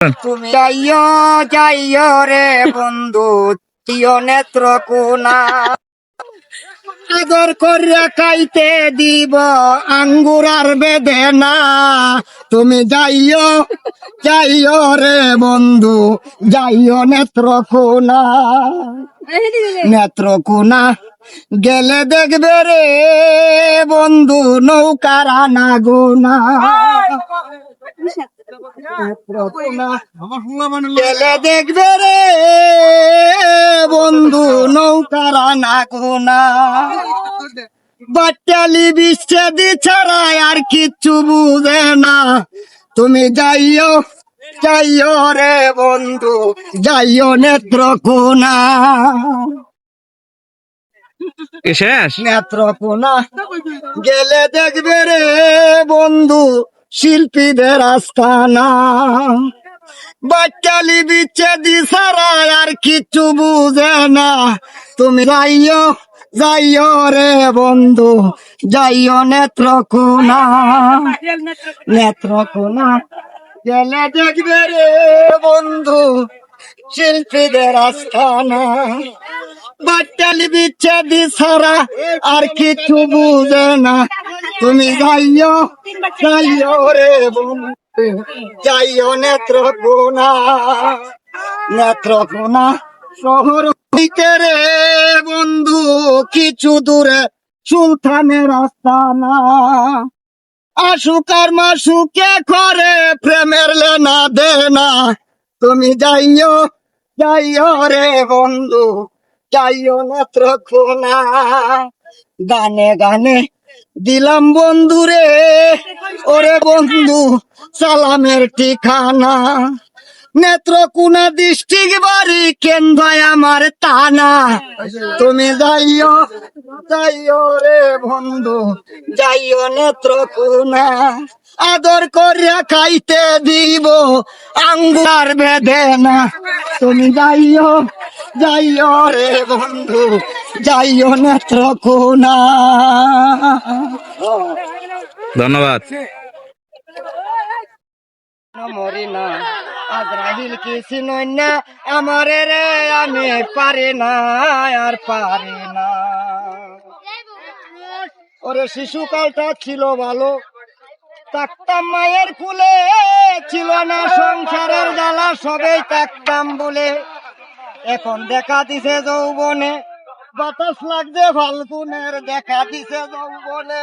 তুমি যাইও যাইও রে বন্ধু তিয় নেত্র কোনা আদর করিয়া খাইতে দিব আঙ্গুর আর বেদেনা তুমি যাইও যাইও রে বন্ধু যাইও নেত্র কোনা নেত্র কোনা গেলে দেখবে রে বন্ধু নৌকার আনা গোনা গেলে দেখবে রে বন্ধু নৌকার আনা গোনা বাটালি বিচ্ছেদি ছাড়া আর কিচ্ছু বুঝে না তুমি যাইও যাইও রে বন্ধু যাইও নেত্র কোনা শেষ নেত্র কোনা গেলে দেখবে রে বন্ধু শিল্পীদের আস্তানা বাটালি বিচ্ছেদি ছাড়া আর কিচ্ছু বুঝে না তুমি যাইও যাইও রে বন্ধু যাইও নেত্র কোনা নেত্র কোনা গেলে দেখবে রে বন্ধু শিল্পীদের আস্তানা বাটালি বিচ্ছেদি ছাড়া আর কিছু বুঝে না তুমি যাইও যাইও রে বন্ধু যাইও নেত্র কোনা নেত্র কোনা শহর হইতে রে বন্ধু কিছু দূরে সুলতানের আস্তানা আসুক আর মাসুকে করে প্রেমের লেনা দেনা তুমি যাইও যাইও রে বন্ধু যাইও নেত্র কোনা গানে গানে দিলাম বন্ধু রে ওরে বন্ধু সালামের ঠিকানা নেত্রকোনা ডিস্ট্রিক্ট বাড়ি কেন্দ্রয় আমার টানা তুমি যাইও যাইও রে বন্ধু যাইও নেত্রকোনা আদর করিয়া খাইতে দিব আঙ্গুর বেদেনা তুমি যাইও যাইও রে বন্ধু যাইও নেত্রকোনা ধন্যবাদ মরি না আজরাহিল কি চিনই না আমারে রে আমি পারি না আর পারি না ওরে শিশুকালটা ছিল ভালো থাকতাম মায়ের কুলে ছিল না সংসারের জ্বালা সবেই থাকতাম বলে এখন দেখা দিছে যৌবনে বাতাস লাগছে ফাল্গুনের দেখা দিছে যৌবনে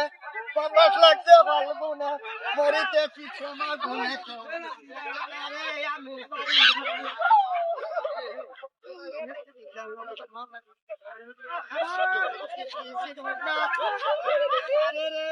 বাতাস লাগছে ফাল্গুনে মরিতে পিছনা গুনে আরে রে